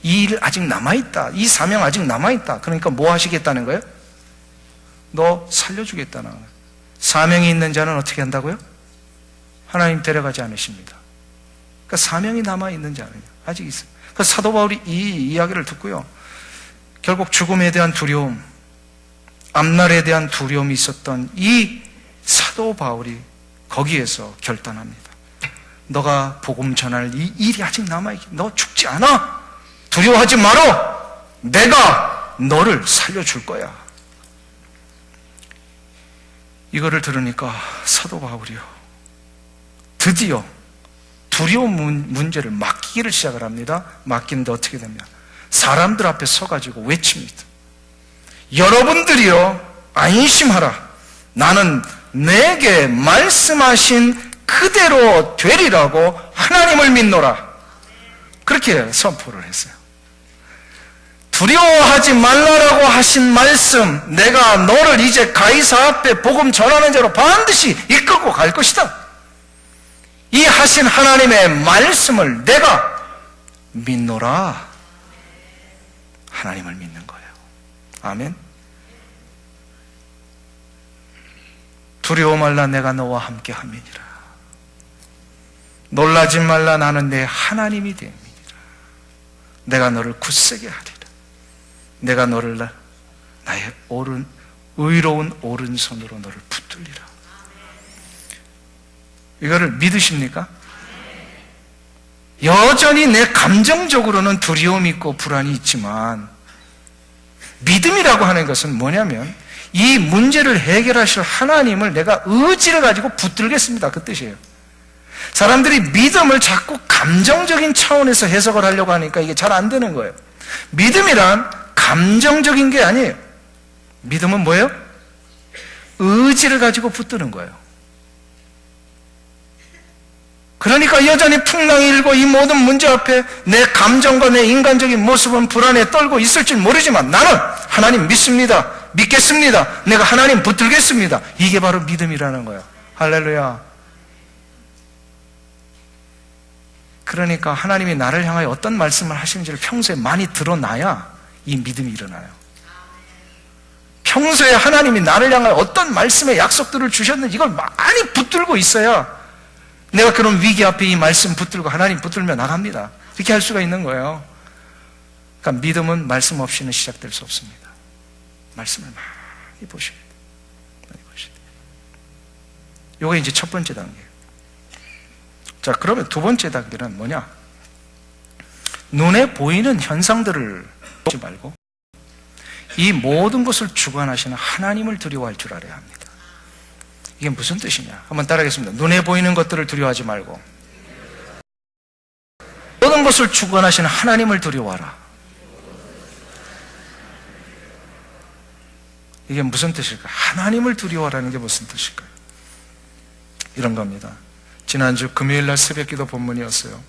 이 일 아직 남아있다. 이 사명 아직 남아있다. 그러니까 뭐 하시겠다는 거예요? 너 살려주겠다는 거예요. 사명이 있는 자는 어떻게 한다고요? 하나님 데려가지 않으십니다. 그러니까 사명이 남아있는 자는 아직 있어요. 그 사도 바울이 이 이야기를 듣고요, 결국 죽음에 대한 두려움, 앞날에 대한 두려움이 있었던 이 사도 바울이 거기에서 결단합니다. 너가 복음 전할 이 일이 아직 남아있기, 너 죽지 않아. 두려워하지 말어. 내가 너를 살려줄 거야. 이거를 들으니까 사도 바울이요, 드디어 두려운 문제를 맡기기를 시작을 합니다. 맡기는데 어떻게 됩니까? 사람들 앞에 서가지고 외칩니다. 여러분들이요, 안심하라. 나는 내게 말씀하신 그대로 되리라고 하나님을 믿노라. 그렇게 선포를 했어요. 두려워하지 말라라고 하신 말씀, 내가 너를 이제 가이사 앞에 복음 전하는 자로 반드시 이끌고 갈 것이다. 이 하신 하나님의 말씀을 내가 믿노라. 하나님을 믿는 거예요. 아멘. 두려워 말라, 내가 너와 함께 함이니라. 놀라지 말라, 나는 내 하나님이 됨이니라. 내가 너를 굳세게 하리라. 내가 너를 나의 의로운 오른손으로 너를 붙들리라. 이거를 믿으십니까? 여전히 내 감정적으로는 두려움이 있고 불안이 있지만, 믿음이라고 하는 것은 뭐냐면 이 문제를 해결하실 하나님을 내가 의지를 가지고 붙들겠습니다, 그 뜻이에요. 사람들이 믿음을 자꾸 감정적인 차원에서 해석을 하려고 하니까 이게 잘 안 되는 거예요. 믿음이란 감정적인 게 아니에요. 믿음은 뭐예요? 의지를 가지고 붙드는 거예요. 그러니까 여전히 풍랑이 일고 이 모든 문제 앞에 내 감정과 내 인간적인 모습은 불안에 떨고 있을 줄 모르지만 나는 하나님 믿습니다. 믿겠습니다. 내가 하나님 붙들겠습니다. 이게 바로 믿음이라는 거예요. 할렐루야. 그러니까 하나님이 나를 향하여 어떤 말씀을 하시는지를 평소에 많이 드러나야 이 믿음이 일어나요. 평소에 하나님이 나를 향하여 어떤 말씀의 약속들을 주셨는지 이걸 많이 붙들고 있어야 내가 그런 위기 앞에 이 말씀 붙들고 하나님 붙들며 나갑니다. 이렇게 할 수가 있는 거예요. 그러니까 믿음은 말씀 없이는 시작될 수 없습니다. 말씀을 많이 보셔야 돼요. 많이 보셔야 돼요. 이게 이제 첫 번째 단계예요. 자, 그러면 두 번째 단계는 뭐냐? 눈에 보이는 현상들을 보지 말고 이 모든 것을 주관하시는 하나님을 두려워할 줄 알아야 합니다. 이게 무슨 뜻이냐? 한번 따라하겠습니다. 눈에 보이는 것들을 두려워하지 말고 모든 것을 주관하시는 하나님을 두려워하라. 이게 무슨 뜻일까요? 하나님을 두려워하라는 게 무슨 뜻일까요? 이런 겁니다. 지난주 금요일날 새벽기도 본문이었어요.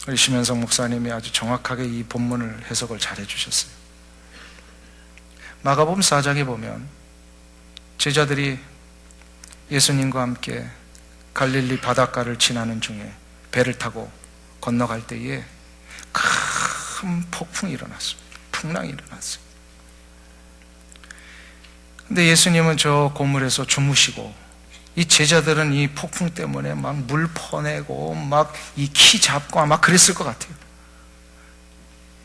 우리 심현성 목사님이 아주 정확하게 이 본문을 해석을 잘 해주셨어요. 마가복음 4장에 보면 제자들이 예수님과 함께 갈릴리 바닷가를 지나는 중에 배를 타고 건너갈 때에 큰 폭풍이 일어났습니다. 풍랑이 일어났어요. 근데 예수님은 저 고물에서 주무시고 이 제자들은 이 폭풍 때문에 막 물 퍼내고 막 이 키 잡고 막 그랬을 것 같아요.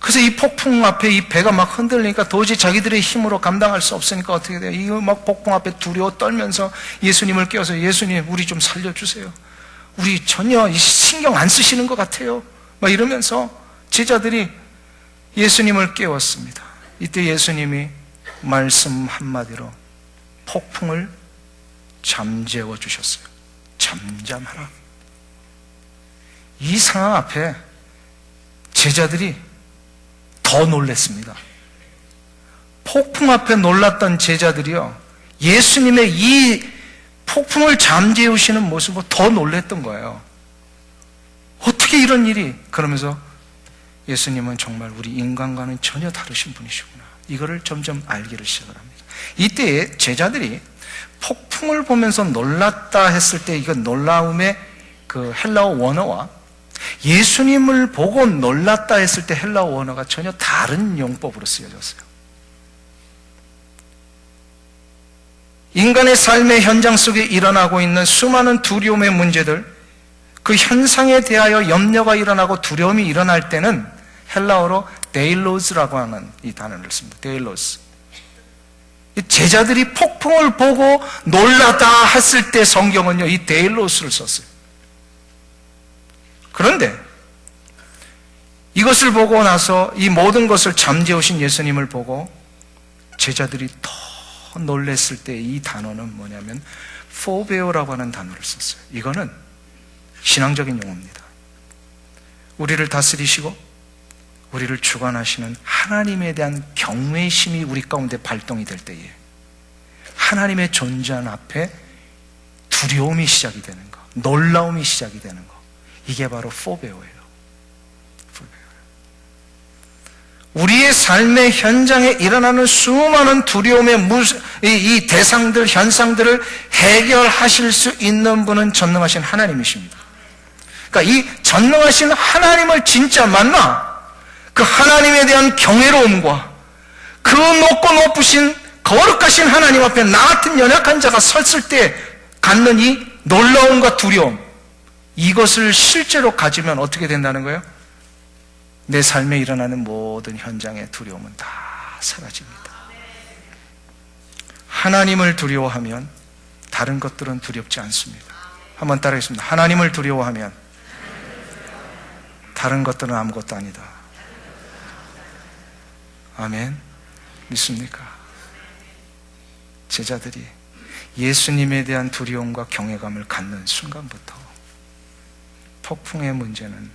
그래서 이 폭풍 앞에 이 배가 막 흔들리니까 도저히 자기들의 힘으로 감당할 수 없으니까 어떻게 돼요? 이 막 폭풍 앞에 두려워 떨면서 예수님을 깨워서 예수님, 우리 좀 살려주세요. 우리 전혀 신경 안 쓰시는 것 같아요. 막 이러면서 제자들이 예수님을 깨웠습니다. 이때 예수님이 말씀 한마디로 폭풍을 잠재워 주셨어요. 잠잠하라. 이 상황 앞에 제자들이 더 놀랐습니다. 폭풍 앞에 놀랐던 제자들이요, 예수님의 이 폭풍을 잠재우시는 모습으로 더 놀랐던 거예요. 어떻게 이런 일이? 그러면서 예수님은 정말 우리 인간과는 전혀 다르신 분이시구나, 이거를 점점 알기를 시작을 합니다. 이때 제자들이 폭풍을 보면서 놀랐다 했을 때 이건 놀라움의 그 헬라어 원어와 예수님을 보고 놀랐다 했을 때 헬라어 원어가 전혀 다른 용법으로 쓰여졌어요. 인간의 삶의 현장 속에 일어나고 있는 수많은 두려움의 문제들, 그 현상에 대하여 염려가 일어나고 두려움이 일어날 때는 헬라어로 데일로스라고 하는 이 단어를 씁니다. 데일로스. 제자들이 폭풍을 보고 놀라다 했을 때 성경은요, 이 데일로스를 썼어요. 그런데 이것을 보고 나서 이 모든 것을 잠재우신 예수님을 보고 제자들이 더 놀랬을 때 이 단어는 뭐냐면 포베오라고 하는 단어를 썼어요. 이거는 신앙적인 용어입니다. 우리를 다스리시고 우리를 주관하시는 하나님에 대한 경외심이 우리 가운데 발동이 될 때에 하나님의 존재한 앞에 두려움이 시작이 되는 거, 놀라움이 시작이 되는 거, 이게 바로 포베오예요. 우리의 삶의 현장에 일어나는 수많은 두려움의 이 대상들, 현상들을 해결하실 수 있는 분은 전능하신 하나님이십니다. 그러니까 이 전능하신 하나님을 진짜 만나 그 하나님에 대한 경외로움과 그 높고 높으신 거룩하신 하나님 앞에 나 같은 연약한 자가 섰을 때 갖는 이 놀라움과 두려움, 이것을 실제로 가지면 어떻게 된다는 거예요? 내 삶에 일어나는 모든 현장의 두려움은 다 사라집니다. 하나님을 두려워하면 다른 것들은 두렵지 않습니다. 한번 따라하겠습니다. 하나님을 두려워하면 다른 것들은 아무것도 아니다. 아멘. 믿습니까? 제자들이 예수님에 대한 두려움과 경외감을 갖는 순간부터 폭풍의 문제는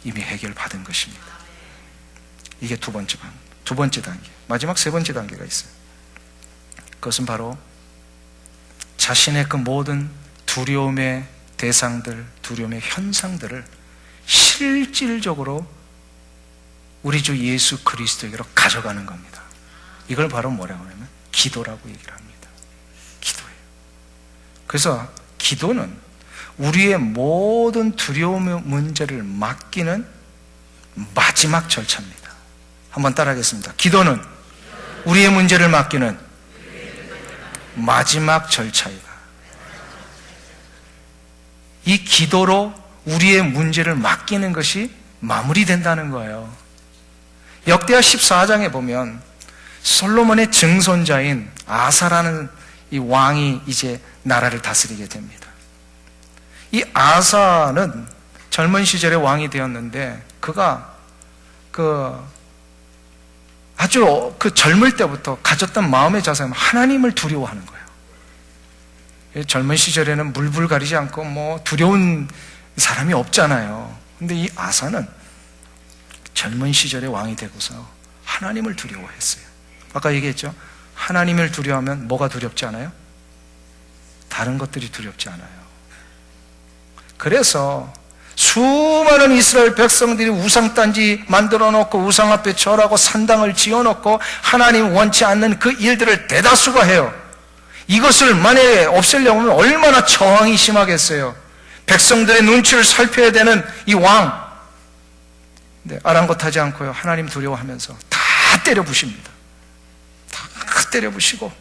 이미 해결받은 것입니다. 이게 두 번째 단계. 마지막 세 번째 단계가 있어요. 그것은 바로 자신의 그 모든 두려움의 대상들, 두려움의 현상들을 실질적으로 우리 주 예수 그리스도에게로 가져가는 겁니다. 이걸 바로 뭐라고 하냐면 기도라고 얘기를 합니다. 기도예요. 그래서 기도는 우리의 모든 두려움의 문제를 맡기는 마지막 절차입니다. 한번 따라하겠습니다. 기도는 우리의 문제를 맡기는 마지막 절차이다. 이 기도로 우리의 문제를 맡기는 것이 마무리된다는 거예요. 역대하 14장에 보면 솔로몬의 증손자인 아사라는 이 왕이 이제 나라를 다스리게 됩니다. 이 아사는 젊은 시절에 왕이 되었는데 그가 아주 젊을 때부터 가졌던 마음의 자세는 하나님을 두려워하는 거예요. 젊은 시절에는 물불 가리지 않고 뭐 두려운 사람이 없잖아요. 근데 이 아사는 젊은 시절에 왕이 되고서 하나님을 두려워했어요. 아까 얘기했죠? 하나님을 두려워하면 뭐가 두렵지 않아요? 다른 것들이 두렵지 않아요. 그래서 수많은 이스라엘 백성들이 우상단지 만들어 놓고 우상 앞에 절하고 산당을 지어 놓고 하나님 원치 않는 그 일들을 대다수가 해요. 이것을 만약에 없애려면 얼마나 저항이 심하겠어요. 백성들의 눈치를 살펴야 되는 이 왕, 네, 아랑곳하지 않고요, 하나님 두려워하면서 다 때려 부십니다. 다 때려 부시고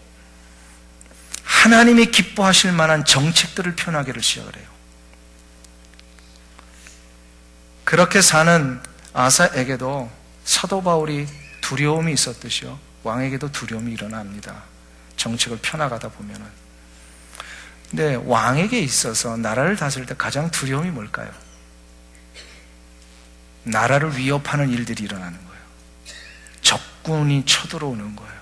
하나님이 기뻐하실 만한 정책들을 펴나기를 시작을 해요. 그렇게 사는 아사에게도 사도 바울이 두려움이 있었듯이요, 왕에게도 두려움이 일어납니다. 정책을 펴나가다 보면은. 근데 왕에게 있어서 나라를 다스릴 때 가장 두려움이 뭘까요? 나라를 위협하는 일들이 일어나는 거예요. 적군이 쳐들어오는 거예요.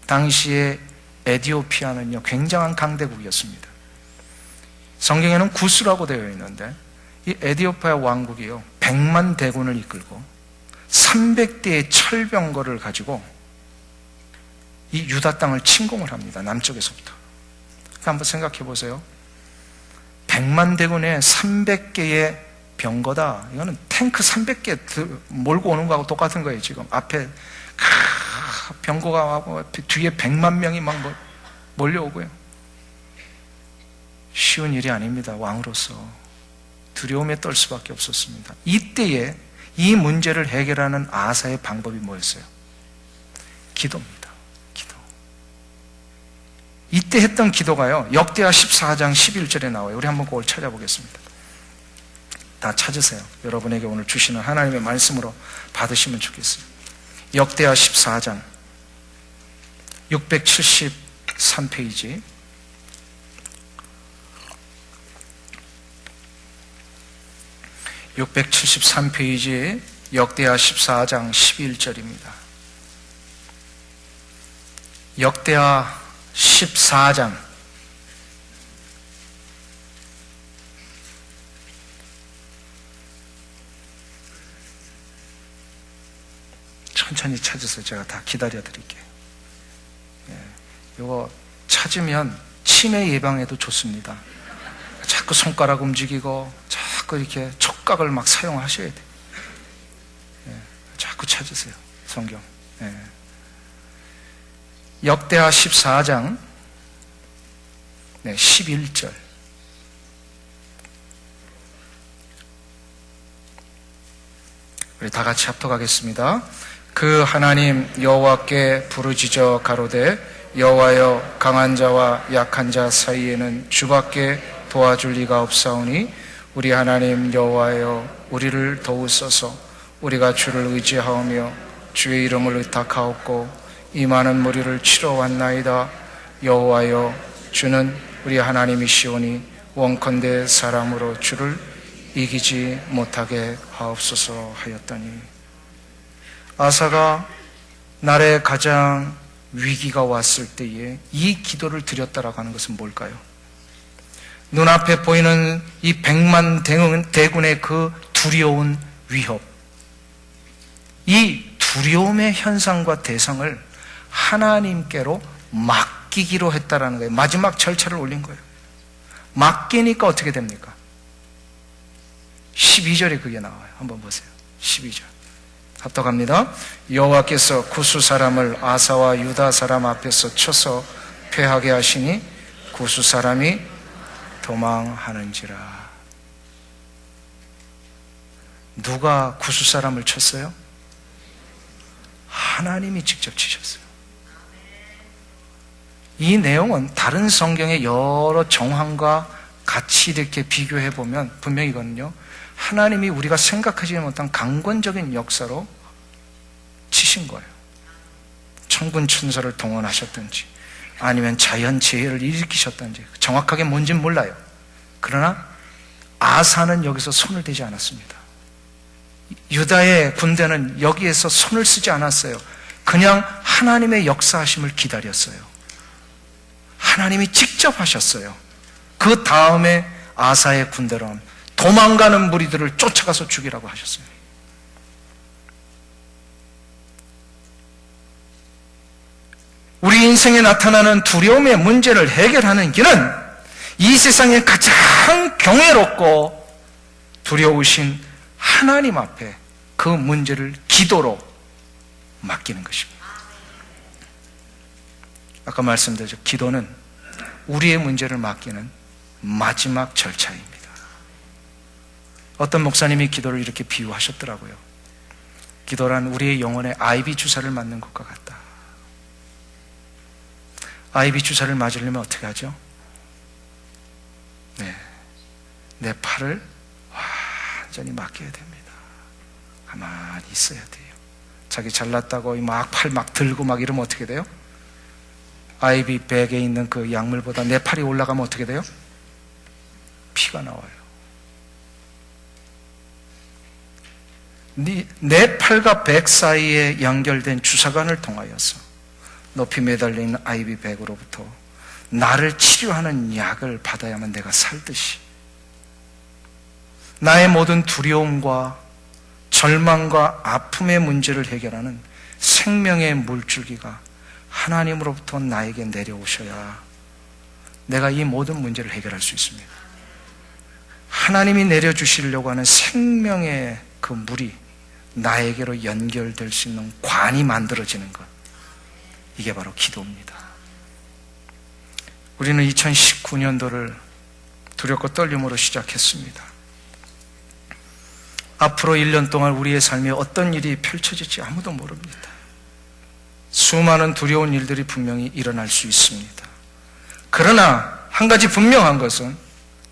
당시에 에티오피아는요, 굉장한 강대국이었습니다. 성경에는 구스라고 되어 있는데 이 에티오피아 왕국이요, 100만 대군을 이끌고 300대의 철병거를 가지고 이 유다 땅을 침공을 합니다. 남쪽에서부터. 한번 생각해 보세요. 100만 대군에 300개의 병거다. 이거는 탱크 300개 몰고 오는 거하고 똑같은 거예요. 지금 앞에 병거가 하고 뒤에 100만 명이 막 몰려오고요. 쉬운 일이 아닙니다. 왕으로서 두려움에 떨 수밖에 없었습니다. 이때에 이 문제를 해결하는 아사의 방법이 뭐였어요? 기도입니다. 기도. 이때 했던 기도가요, 역대하 14장 11절에 나와요. 우리 한번 그걸 찾아보겠습니다. 다 찾으세요. 여러분에게 오늘 주시는 하나님의 말씀으로 받으시면 좋겠어요. 역대하 14장 673페이지. (673페이지) 역대하 14장 11절입니다. 역대하 14장 천천히 찾으세요. 제가 다 기다려 드릴게요. 이거 찾으면 치매 예방에도 좋습니다. 자꾸 손가락 움직이고 자꾸 이렇게 촉각을 막 사용하셔야 돼요. 자꾸 찾으세요. 성경. 역대하 14장 11절. 우리 다 같이 합독하겠습니다. 그 하나님 여호와께 부르짖어 가로되 여호와여 강한 자와 약한 자 사이에는 주밖에 도와줄 리가 없사오니 우리 하나님 여호와여 우리를 도우소서. 우리가 주를 의지하오며 주의 이름을 의탁하옵고 이 많은 무리를 치러 왔나이다. 여호와여 주는 우리 하나님이시오니 원컨대 사람으로 주를 이기지 못하게 하옵소서 하였더니, 아사가 날에 가장 위기가 왔을 때에 이 기도를 드렸다라고 하는 것은 뭘까요? 눈앞에 보이는 이 100만 대군의 그 두려운 위협, 이 두려움의 현상과 대상을 하나님께로 맡기기로 했다라는 거예요. 마지막 절차를 올린 거예요. 맡기니까 어떻게 됩니까? 12절에 그게 나와요. 한번 보세요. 12절 합독합니다. 여호와께서 구스 사람을 아사와 유다 사람 앞에서 쳐서 패하게 하시니 구스 사람이 도망하는지라. 누가 구스 사람을 쳤어요? 하나님이 직접 치셨어요. 이 내용은 다른 성경의 여러 정황과 같이 이렇게 비교해 보면 분명히 이거는요, 하나님이 우리가 생각하지 못한 강권적인 역사로 치신 거예요. 천군 천사를 동원하셨든지 아니면 자연재해를 일으키셨든지 정확하게 뭔지는 몰라요. 그러나 아사는 여기서 손을 대지 않았습니다. 유다의 군대는 여기에서 손을 쓰지 않았어요. 그냥 하나님의 역사하심을 기다렸어요. 하나님이 직접 하셨어요. 그 다음에 아사의 군대로 도망가는 무리들을 쫓아가서 죽이라고 하셨어요. 우리 인생에 나타나는 두려움의 문제를 해결하는 길은 이 세상에 가장 경외롭고 두려우신 하나님 앞에 그 문제를 기도로 맡기는 것입니다. 아까 말씀드렸죠. 기도는 우리의 문제를 맡기는 마지막 절차입니다. 어떤 목사님이 기도를 이렇게 비유하셨더라고요. 기도란 우리의 영혼에 IV 주사를 맞는 것과 같다. IV 주사를 맞으려면 어떻게 하죠? 내 팔을 완전히 맡겨야 됩니다. 가만히 있어야 돼요. 자기 잘났다고 막 팔 막 들고 막 이러면 어떻게 돼요? IV 백에 있는 그 약물보다 내 팔이 올라가면 어떻게 돼요? 피가 나와요. 내 팔과 백 사이에 연결된 주사관을 통하여서 높이 매달린 IV 백으로부터 나를 치료하는 약을 받아야만 내가 살듯이 나의 모든 두려움과 절망과 아픔의 문제를 해결하는 생명의 물줄기가 하나님으로부터 나에게 내려오셔야 내가 이 모든 문제를 해결할 수 있습니다. 하나님이 내려주시려고 하는 생명의 그 물이 나에게로 연결될 수 있는 관이 만들어지는 것, 이게 바로 기도입니다. 우리는 2019년도를 두렵고 떨림으로 시작했습니다. 앞으로 1년 동안 우리의 삶에 어떤 일이 펼쳐질지 아무도 모릅니다. 수많은 두려운 일들이 분명히 일어날 수 있습니다. 그러나 한 가지 분명한 것은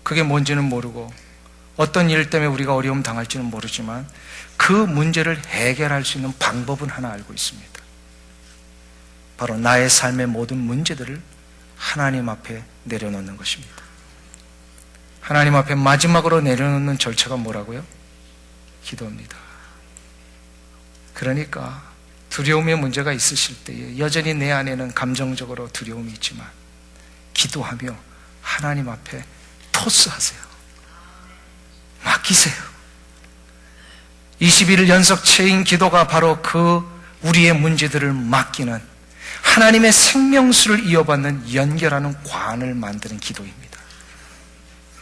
그게 뭔지는 모르고 어떤 일 때문에 우리가 어려움 당할지는 모르지만 그 문제를 해결할 수 있는 방법은 하나 알고 있습니다. 바로 나의 삶의 모든 문제들을 하나님 앞에 내려놓는 것입니다. 하나님 앞에 마지막으로 내려놓는 절차가 뭐라고요? 기도입니다. 그러니까 두려움의 문제가 있으실 때에 여전히 내 안에는 감정적으로 두려움이 있지만 기도하며 하나님 앞에 토스하세요. 맡기세요. 21일 연속 체인 기도가 바로 그 우리의 문제들을 맡기는 하나님의 생명수를 이어받는 연결하는 관을 만드는 기도입니다.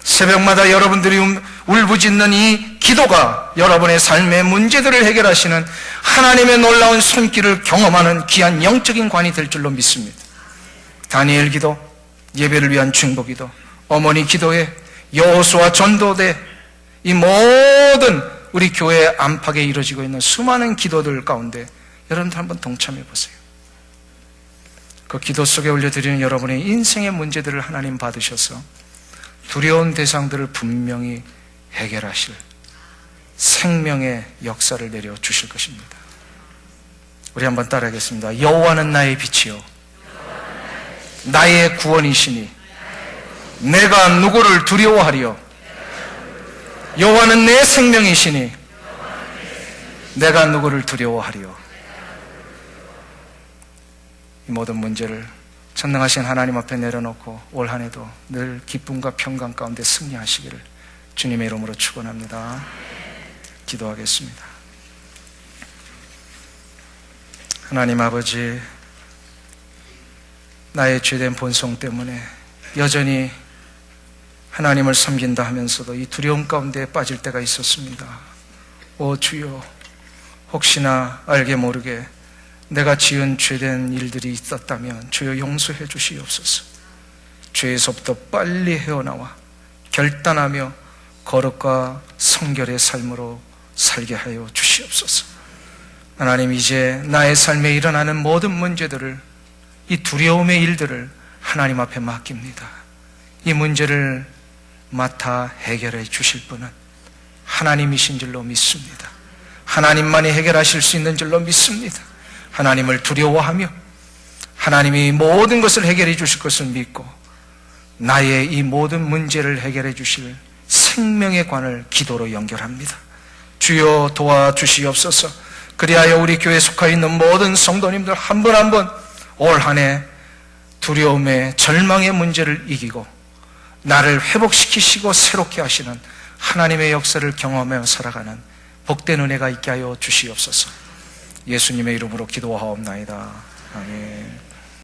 새벽마다 여러분들이 울부짖는 이 기도가 여러분의 삶의 문제들을 해결하시는 하나님의 놀라운 손길을 경험하는 귀한 영적인 관이 될 줄로 믿습니다. 다니엘 기도, 예배를 위한 중보기도, 어머니 기도회, 여호수아 전도대, 이 모든 우리 교회 안팎에 이루어지고 있는 수많은 기도들 가운데 여러분들 한번 동참해 보세요. 그 기도 속에 올려드리는 여러분의 인생의 문제들을 하나님 받으셔서 두려운 대상들을 분명히 해결하실 생명의 역사를 내려주실 것입니다. 우리 한번 따라하겠습니다. 여호와는 나의 빛이요 나의 구원이시니 내가 누구를 두려워하리요. 여호와는 내 생명이시니 내가 누구를 두려워하리요. 이 모든 문제를 전능하신 하나님 앞에 내려놓고 올 한 해도 늘 기쁨과 평강 가운데 승리하시기를 주님의 이름으로 축원합니다. 기도하겠습니다. 하나님 아버지, 나의 죄된 본성 때문에 여전히 하나님을 섬긴다 하면서도 이 두려움 가운데 빠질 때가 있었습니다. 오 주여, 혹시나 알게 모르게 내가 지은 죄된 일들이 있었다면 주여 용서해 주시옵소서. 죄에서부터 빨리 헤어나와 결단하며 거룩과 성결의 삶으로 살게 하여 주시옵소서. 하나님, 이제 나의 삶에 일어나는 모든 문제들을, 이 두려움의 일들을 하나님 앞에 맡깁니다. 이 문제를 맡아 해결해 주실 분은 하나님이신 줄로 믿습니다. 하나님만이 해결하실 수 있는 줄로 믿습니다. 하나님을 두려워하며 하나님이 모든 것을 해결해 주실 것을 믿고 나의 이 모든 문제를 해결해 주실 생명의 관을 기도로 연결합니다. 주여 도와주시옵소서. 그리하여 우리 교회에 속하여 있는 모든 성도님들 한 분 한 분 올 한 해 두려움의 절망의 문제를 이기고 나를 회복시키시고 새롭게 하시는 하나님의 역사를 경험하며 살아가는 복된 은혜가 있게 하여 주시옵소서. 예수님의 이름으로 기도하옵나이다. 아멘.